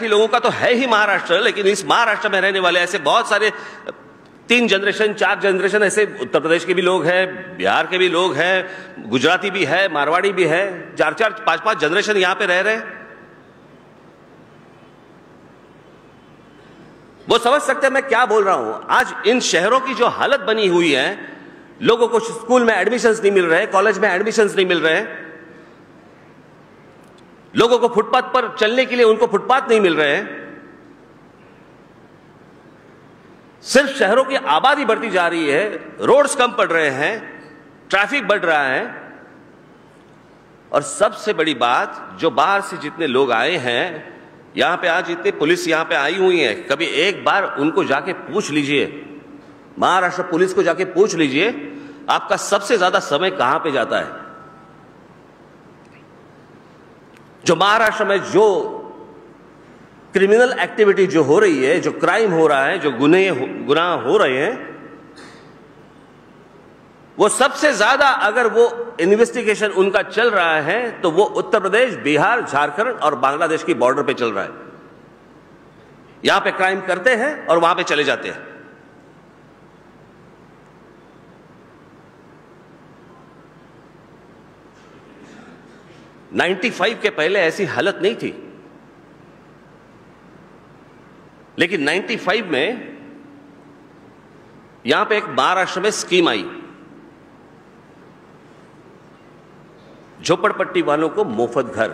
लोगों का तो है ही महाराष्ट्र, लेकिन इस महाराष्ट्र में रहने वाले ऐसे बहुत सारे 3 जनरेशन 4 जनरेशन ऐसे उत्तर प्रदेश के भी लोग हैं, बिहार के भी लोग हैं, गुजराती भी है, मारवाड़ी भी है, 4-4 5-5 जनरेशन यहां पे रह रहे हैं। वो समझ सकते हैं मैं क्या बोल रहा हूं। आज इन शहरों की जो हालत बनी हुई है, लोगों को स्कूल में एडमिशंस नहीं मिल रहे, कॉलेज में एडमिशंस नहीं मिल रहे, लोगों को फुटपाथ पर चलने के लिए उनको फुटपाथ नहीं मिल रहे हैं। सिर्फ शहरों की आबादी बढ़ती जा रही है, रोड्स कम पड़ रहे हैं, ट्रैफिक बढ़ रहा है, और सबसे बड़ी बात, जो बाहर से जितने लोग आए हैं, यहां पे आज इतनी पुलिस यहां पे आई हुई है, कभी एक बार उनको जाके पूछ लीजिए, महाराष्ट्र पुलिस को जाके पूछ लीजिए, आपका सबसे ज्यादा समय कहां पे जाता है? जो महाराष्ट्र में जो क्रिमिनल एक्टिविटी जो हो रही है, जो क्राइम हो रहा है, जो गुनाह हो रहे हैं, वो सबसे ज्यादा अगर वो इन्वेस्टिगेशन उनका चल रहा है तो वो उत्तर प्रदेश, बिहार, झारखंड और बांग्लादेश की बॉर्डर पे चल रहा है। यहां पे क्राइम करते हैं और वहां पे चले जाते हैं। '95 के पहले ऐसी हालत नहीं थी, लेकिन 95 में यहां पे एक महाराष्ट्र में स्कीम आई, झोपड़पट्टी वालों को मुफ्त घर।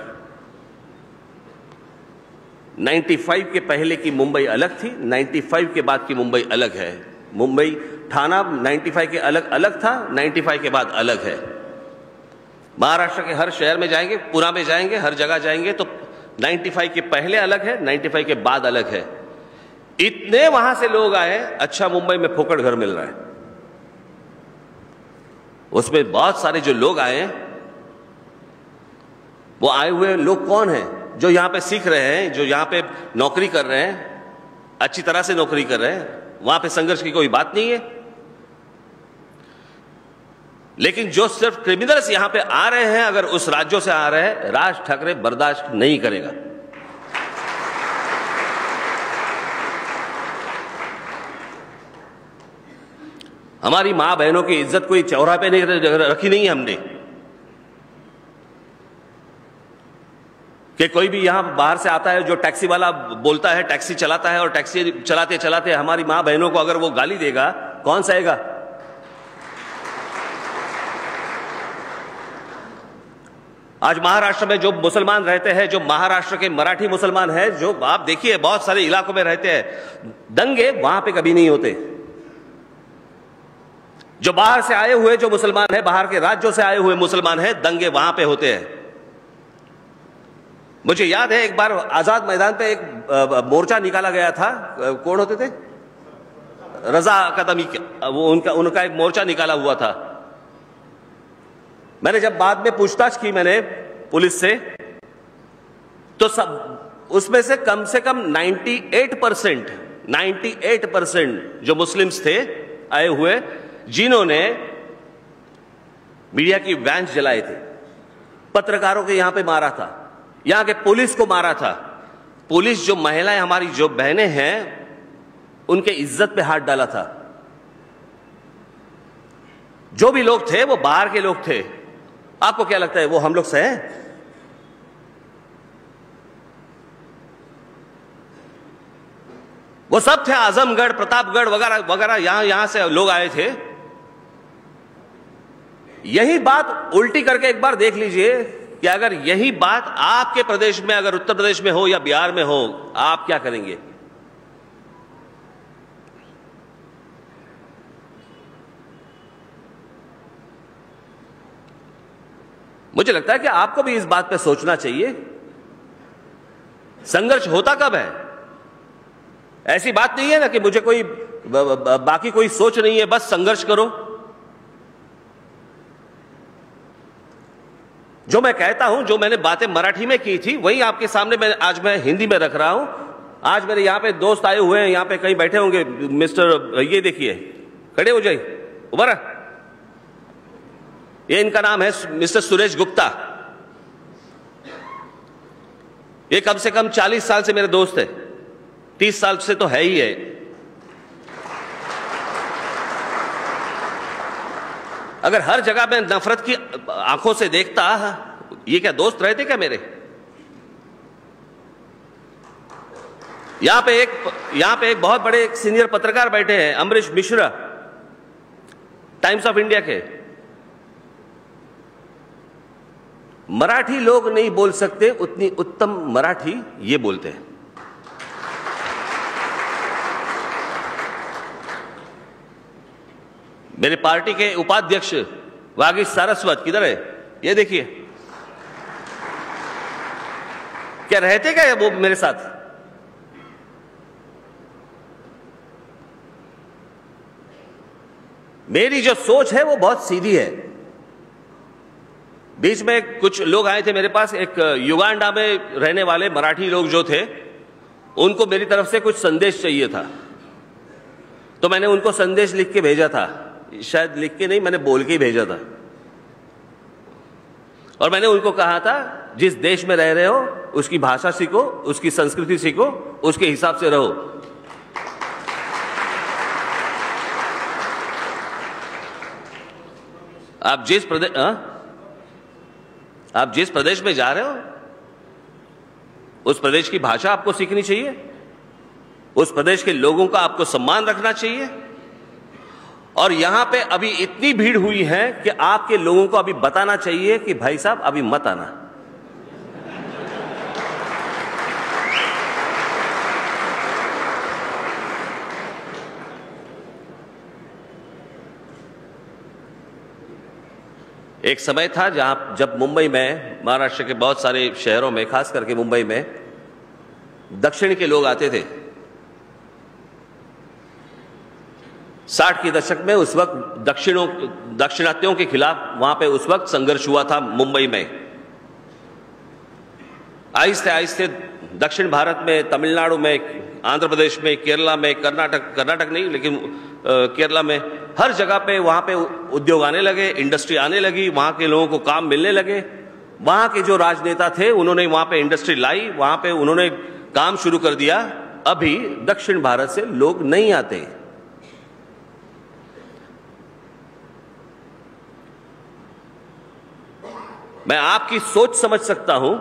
95 के पहले की मुंबई अलग थी, 95 के बाद की मुंबई अलग है। मुंबई ठाणा 95 के अलग था, 95 के बाद अलग है। महाराष्ट्र के हर शहर में जाएंगे, पुणे में जाएंगे, हर जगह जाएंगे तो 95 के पहले अलग है, 95 के बाद अलग है। इतने वहां से लोग आए, अच्छा मुंबई में फोकट घर मिल रहा है। उसमें बहुत सारे जो लोग आए, वो आए हुए लोग कौन हैं? जो यहां पे सीख रहे हैं, जो यहां पे नौकरी कर रहे हैं, अच्छी तरह से नौकरी कर रहे हैं, वहां पे संघर्ष की कोई बात नहीं है। लेकिन जो सिर्फ क्रिमिनल्स यहां पे आ रहे हैं, अगर उस राज्यों से आ रहे हैं, राज ठाकरे बर्दाश्त नहीं करेगा। हमारी मां बहनों की इज्जत कोई चौराहे पे नहीं रखी नहीं है हमने, कि कोई भी यहां बाहर से आता है जो टैक्सी वाला बोलता है, टैक्सी चलाता है, और टैक्सी चलाते चलाते हमारी मां बहनों को अगर वो गाली देगा, कौन सहेगा? आज महाराष्ट्र में जो मुसलमान रहते हैं, जो महाराष्ट्र के मराठी मुसलमान हैं, जो आप देखिए बहुत सारे इलाकों में रहते हैं, दंगे वहां पे कभी नहीं होते। जो बाहर से आए हुए जो मुसलमान हैं, बाहर के राज्यों से आए हुए मुसलमान हैं, दंगे वहां पे होते हैं। मुझे याद है एक बार आजाद मैदान पे एक मोर्चा निकाला गया था, कौन होते थे? रजा कदमी, वो उनका एक मोर्चा निकाला हुआ था। मैंने जब बाद में पूछताछ की मैंने पुलिस से, तो सब उसमें से कम 98% जो मुस्लिम्स थे आए हुए, जिन्होंने मीडिया की वैन जलाए थे, पत्रकारों के यहां पे मारा था, यहां के पुलिस को मारा था। पुलिस जो महिलाएं हमारी जो बहनें हैं, उनके इज्जत पे हाथ डाला था। जो भी लोग थे वो बाहर के लोग थे। आपको क्या लगता है वो हम लोग से हैं? वो सब थे, आजमगढ़, प्रतापगढ़ वगैरह वगैरह, यहां से लोग आए थे। यही बात उल्टी करके एक बार देख लीजिए कि अगर यही बात आपके प्रदेश में, अगर उत्तर प्रदेश में हो या बिहार में हो, आप क्या करेंगे? मुझे लगता है कि आपको भी इस बात पे सोचना चाहिए। संघर्ष होता कब है? ऐसी बात नहीं है ना कि मुझे कोई बाकी कोई सोच नहीं है, बस संघर्ष करो। जो मैं कहता हूं, जो मैंने बातें मराठी में की थी, वही आपके सामने आज मैं हिंदी में रख रहा हूं। आज मेरे यहां पे दोस्त आए हुए हैं, यहां पे कहीं बैठे होंगे। मिस्टर, ये देखिए, खड़े हो जाइए, उभर। ये इनका नाम है मिस्टर सुरेश गुप्ता। ये कम से कम 40 साल से मेरे दोस्त है, 30 साल से तो है ही है। अगर हर जगह मैं नफरत की आंखों से देखता, ये क्या दोस्त रहते क्या मेरे? यहां पे एक बहुत बड़े एक सीनियर पत्रकार बैठे हैं, Amrish Mishra, times of India के। मराठी लोग नहीं बोल सकते उतनी उत्तम मराठी ये बोलते हैं। मेरे पार्टी के उपाध्यक्ष वागीश सारस्वत किधर है? ये देखिए, क्या रहते क्या वो मेरे साथ? मेरी जो सोच है वो बहुत सीधी है। बीच में कुछ लोग आए थे मेरे पास, एक युगांडा में रहने वाले मराठी लोग जो थे, उनको मेरी तरफ से कुछ संदेश चाहिए था, तो मैंने उनको संदेश लिख के भेजा था। शायद लिख के नहीं, मैंने बोल के ही भेजा था। और मैंने उनको कहा था, जिस देश में रह रहे हो उसकी भाषा सीखो, उसकी संस्कृति सीखो, उसके हिसाब से रहो। आप जिस प्रदेश में जा रहे हो उस प्रदेश की भाषा आपको सीखनी चाहिए, उस प्रदेश के लोगों का आपको सम्मान रखना चाहिए। और यहां पे अभी इतनी भीड़ हुई है कि आपके लोगों को अभी बताना चाहिए कि भाई साहब अभी मत आना। एक समय था जब मुंबई में, महाराष्ट्र के बहुत सारे शहरों में, खास करके मुंबई में, दक्षिण के लोग आते थे। 60 के दशक में उस वक्त दक्षिणात्यों के खिलाफ वहां पे उस वक्त संघर्ष हुआ था मुंबई में। आहिस्ते आहिस्ते दक्षिण भारत में, तमिलनाडु में, आंध्र प्रदेश में, केरला में, कर्नाटक नहीं लेकिन केरला में, हर जगह पे वहां पे उद्योग आने लगे, इंडस्ट्री आने लगी, वहां के लोगों को काम मिलने लगे। वहां के जो राजनेता थे उन्होंने वहां पे इंडस्ट्री लाई, वहां पे उन्होंने काम शुरू कर दिया। अभी दक्षिण भारत से लोग नहीं आते। मैं आपकी सोच समझ सकता हूं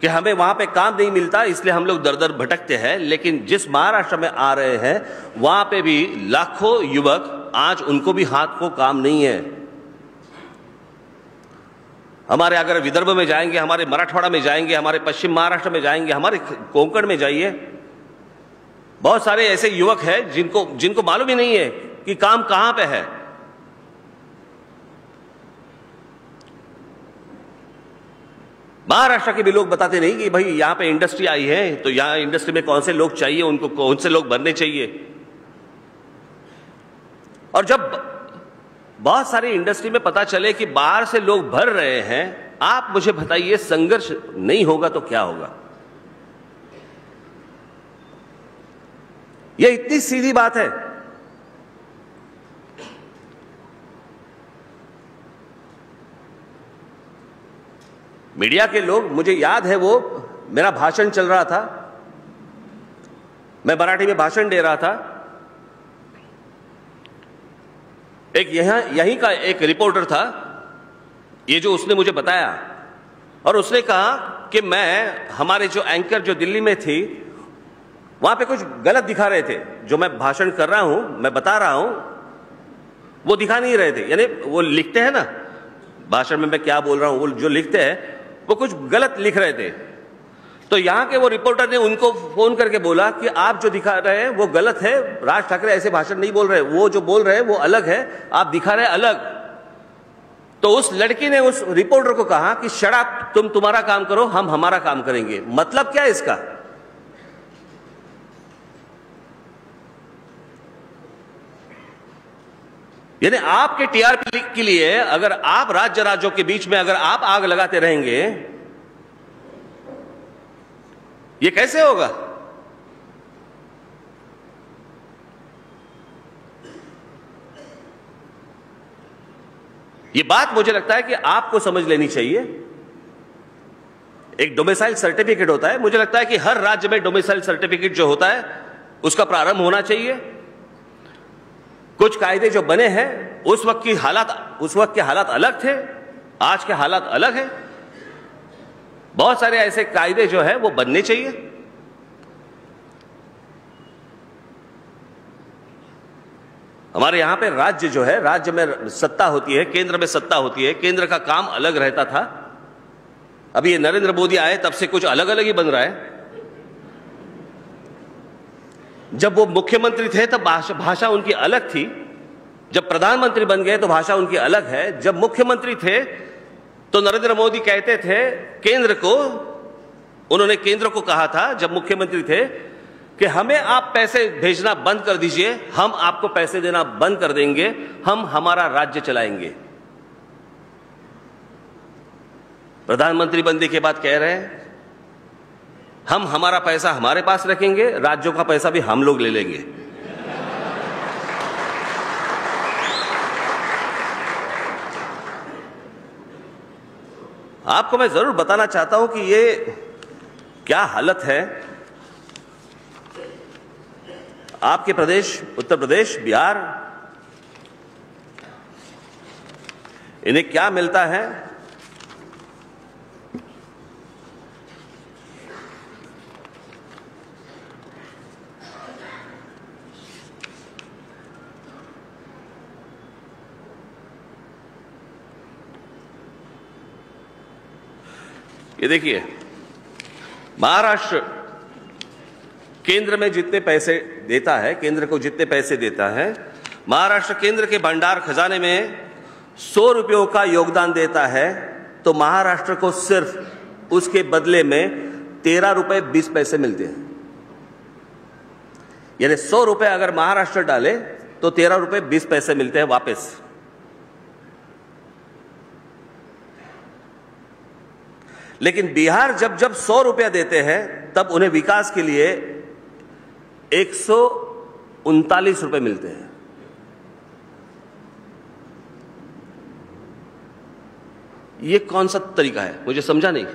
कि हमें वहां पे काम नहीं मिलता, इसलिए हम लोग दर दर भटकते हैं। लेकिन जिस महाराष्ट्र में आ रहे हैं वहां पे भी लाखों युवक, आज उनको भी हाथ को काम नहीं है। हमारे अगर विदर्भ में जाएंगे, हमारे मराठवाड़ा में जाएंगे, हमारे पश्चिम महाराष्ट्र में जाएंगे, हमारे कोंकण में जाइए, बहुत सारे ऐसे युवक हैं जिनको मालूम ही नहीं है कि काम कहां पे है। महाराष्ट्र के भी लोग बताते नहीं कि भाई यहां पे इंडस्ट्री आई है, तो यहां इंडस्ट्री में कौन से लोग चाहिए, उनको कौन से लोग भरने चाहिए। और जब बहुत सारी इंडस्ट्री में पता चले कि बाहर से लोग भर रहे हैं, आप मुझे बताइए, संघर्ष नहीं होगा तो क्या होगा? यह इतनी सीधी बात है। मीडिया के लोग, मुझे याद है, वो मेरा भाषण चल रहा था, मैं मराठी में भाषण दे रहा था। एक यहीं का एक रिपोर्टर था, ये जो उसने मुझे बताया, और उसने कहा कि हमारे जो एंकर जो दिल्ली में थी, वहां पे कुछ गलत दिखा रहे थे। जो मैं भाषण कर रहा हूं, मैं बता रहा हूं, वो दिखा नहीं रहे थे। यानी वो लिखते हैं ना भाषण में मैं क्या बोल रहा हूं, वो जो लिखते हैं वो कुछ गलत लिख रहे थे। तो यहां के वो रिपोर्टर ने उनको फोन करके बोला कि आप जो दिखा रहे हैं वो गलत है, राज ठाकरे ऐसे भाषण नहीं बोल रहे, वो जो बोल रहे हैं वो अलग है, आप दिखा रहे हैं अलग। तो उस लड़की ने उस रिपोर्टर को कहा कि शट अप, तुम तुम्हारा काम करो, हम हमारा काम करेंगे। मतलब क्या है इसका? यानी आपके टीआरपी के लिए अगर आप राज्यों के बीच में अगर आप आग लगाते रहेंगे, ये कैसे होगा? ये बात मुझे लगता है कि आपको समझ लेनी चाहिए। एक डोमिसाइल सर्टिफिकेट होता है, मुझे लगता है कि हर राज्य में डोमिसाइल सर्टिफिकेट जो होता है उसका प्रारंभ होना चाहिए। कुछ कायदे जो बने हैं उस वक्त के हालात अलग थे, आज के हालात अलग हैं। बहुत सारे ऐसे कायदे जो है वो बनने चाहिए। हमारे यहां पे राज्य जो है, राज्य में सत्ता होती है, केंद्र में सत्ता होती है, केंद्र का काम अलग रहता था। अभी ये नरेंद्र मोदी आए तब से कुछ अलग अलग ही बन रहा है। जब वो मुख्यमंत्री थे तब भाषा उनकी अलग थी, जब प्रधानमंत्री बन गए तो भाषा उनकी अलग है। जब मुख्यमंत्री थे तो नरेंद्र मोदी कहते थे उन्होंने केंद्र को कहा था जब मुख्यमंत्री थे कि हमें आप पैसे भेजना बंद कर दीजिए, हम आपको पैसे देना बंद कर देंगे, हम हमारा राज्य चलाएंगे। प्रधानमंत्री बनने के बाद कह रहे हैं हम हमारा पैसा हमारे पास रखेंगे, राज्यों का पैसा भी हम लोग ले लेंगे। आपको मैं जरूर बताना चाहता हूं कि ये क्या हालत है। आपके प्रदेश उत्तर प्रदेश, बिहार, इन्हें क्या मिलता है? ये देखिए, महाराष्ट्र केंद्र में जितने पैसे देता है, केंद्र को जितने पैसे देता है, महाराष्ट्र केंद्र के भंडार खजाने में 100 रुपयों का योगदान देता है, तो महाराष्ट्र को सिर्फ उसके बदले में 13 रुपए 20 पैसे मिलते हैं। यानी 100 रुपए अगर महाराष्ट्र डाले तो 13 रुपए 20 पैसे मिलते हैं वापस। लेकिन बिहार जब 100 रुपया देते हैं तब उन्हें विकास के लिए 139 रुपए मिलते हैं। ये कौन सा तरीका है, मुझे समझा नहीं।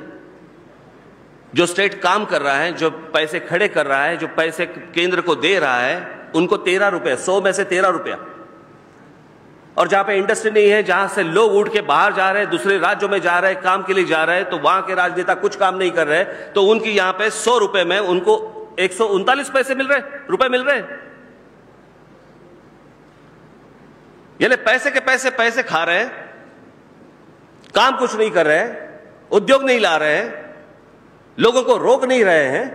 जो स्टेट काम कर रहा है, जो पैसे खड़े कर रहा है, जो पैसे केंद्र को दे रहा है, उनको 13 रुपए, 100 में से 13 रुपया। और जहां पे इंडस्ट्री नहीं है, जहां से लोग उठ के बाहर जा रहे हैं, दूसरे राज्यों में जा रहे हैं, काम के लिए जा रहे हैं, तो वहां के राजनेता कुछ काम नहीं कर रहे, तो उनकी यहां पे 100 रुपए में उनको 139 पैसे रुपए मिल रहे। यानी पैसे के पैसे खा रहे हैं, काम कुछ नहीं कर रहे हैं, उद्योग नहीं ला रहे हैं, लोगों को रोक नहीं रहे हैं,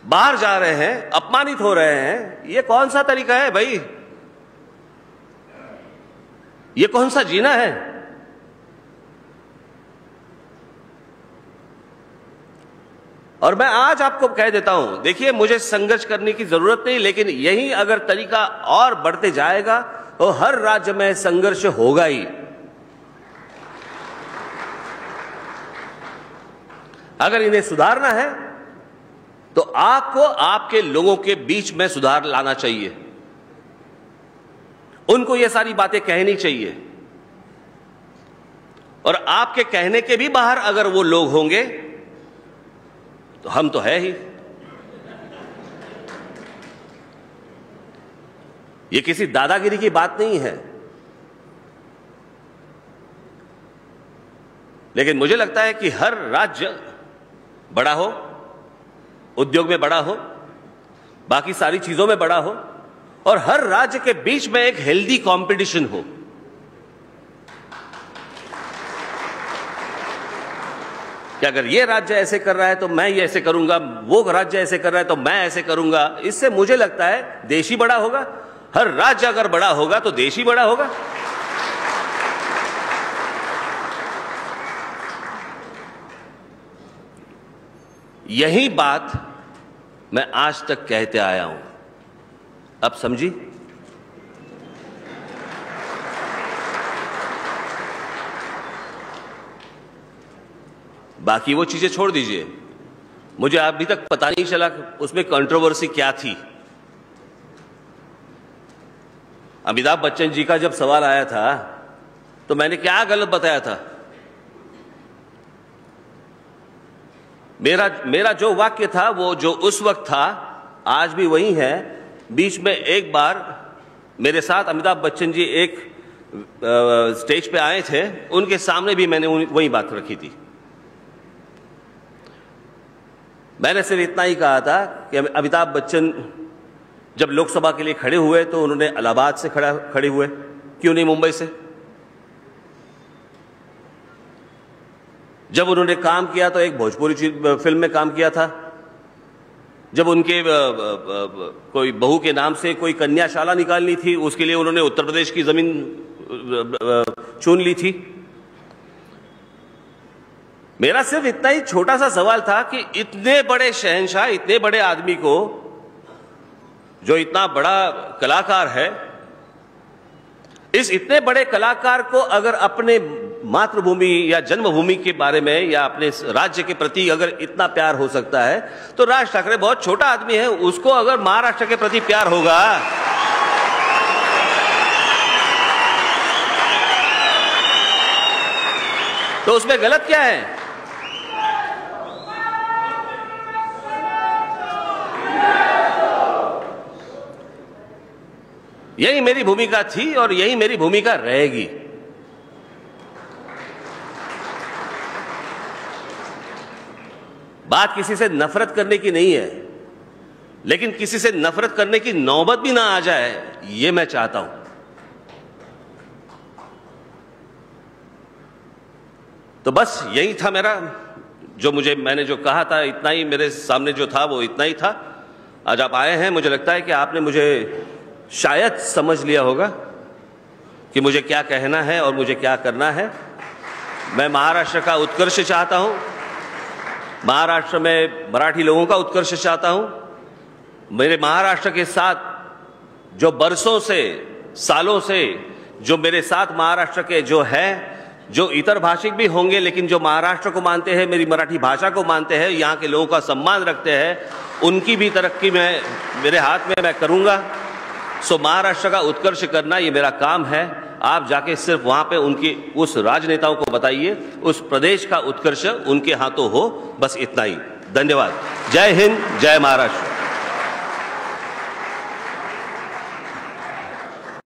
बाहर जा रहे हैं, अपमानित हो रहे हैं। ये कौन सा तरीका है भाई? ये कौन सा जीना है? और मैं आज आपको कह देता हूं, देखिए, मुझे संघर्ष करने की जरूरत नहीं, लेकिन यही अगर तरीका और बढ़ते जाएगा तो हर राज्य में संघर्ष होगा ही। अगर इन्हें सुधारना है तो आपको आपके लोगों के बीच में सुधार लाना चाहिए, उनको ये सारी बातें कहनी चाहिए। और आपके कहने के भी बाहर अगर वो लोग होंगे तो हम तो है ही। ये किसी दादागिरी की बात नहीं है, लेकिन मुझे लगता है कि हर राज्य बड़ा हो, उद्योग में बड़ा हो, बाकी सारी चीजों में बड़ा हो, और हर राज्य के बीच में एक हेल्दी कंपटीशन हो। कि अगर ये राज्य ऐसे कर रहा है तो मैं ये ऐसे करूंगा, वो राज्य ऐसे कर रहा है तो मैं ऐसे करूंगा, इससे मुझे लगता है देश ही बड़ा होगा। हर राज्य अगर बड़ा होगा तो देश ही बड़ा होगा। यही बात मैं आज तक कहते आया हूं, अब समझी? बाकी वो चीजें छोड़ दीजिए, मुझे अभी तक पता नहीं चला उसमें कंट्रोवर्सी क्या थी। अमिताभ बच्चन जी का जब सवाल आया था तो मैंने क्या गलत बताया था? मेरा जो वाक्य था वो जो उस वक्त था आज भी वही है। बीच में एक बार मेरे साथ अमिताभ बच्चन जी एक स्टेज पे आए थे, उनके सामने भी मैंने वही बात रखी थी। मैंने सिर्फ इतना ही कहा था कि अमिताभ बच्चन जब लोकसभा के लिए खड़े हुए तो उन्होंने इलाहाबाद से खड़े हुए, क्यों नहीं मुंबई से? जब उन्होंने काम किया तो एक भोजपुरी फिल्म में काम किया था। जब उनके कोई बहू के नाम से कोई कन्याशाला निकालनी थी, उसके लिए उन्होंने उत्तर प्रदेश की जमीन चुन ली थी। मेरा सिर्फ इतना ही छोटा सा सवाल था कि इतने बड़े शहंशाह, इतने बड़े आदमी को, जो इतना बड़ा कलाकार है, इस इतने बड़े कलाकार को अगर अपने मातृभूमि या जन्मभूमि के बारे में या अपने राज्य के प्रति अगर इतना प्यार हो सकता है तो राज ठाकरे बहुत छोटा आदमी है, उसको अगर महाराष्ट्र के प्रति प्यार होगा तो उसमें गलत क्या है? यही मेरी भूमिका थी और यही मेरी भूमिका रहेगी। बात किसी से नफरत करने की नहीं है, लेकिन किसी से नफरत करने की नौबत भी ना आ जाए, ये मैं चाहता हूं। तो बस यही था मेरा, जो मैंने जो कहा था, इतना ही मेरे सामने जो था वो इतना ही था। आज आप आए हैं, मुझे लगता है कि आपने मुझे शायद समझ लिया होगा कि मुझे क्या कहना है और मुझे क्या करना है। मैं महाराष्ट्र का उत्कर्ष चाहता हूं, महाराष्ट्र में मराठी लोगों का उत्कर्ष चाहता हूं। मेरे महाराष्ट्र के साथ जो बरसों से, सालों से जो मेरे साथ महाराष्ट्र के जो हैं, जो इतर भाषिक भी होंगे लेकिन जो महाराष्ट्र को मानते हैं, मेरी मराठी भाषा को मानते हैं, यहाँ के लोगों का सम्मान रखते हैं, उनकी भी तरक्की मेरे हाथ में मैं करूंगा। सो महाराष्ट्र का उत्कर्ष करना ये मेरा काम है। आप जाके सिर्फ वहां पे उनकी उस राजनेताओं को बताइए, उस प्रदेश का उत्कर्ष उनके हाथों हो, बस इतना ही। धन्यवाद। जय हिंद, जय महाराष्ट्र।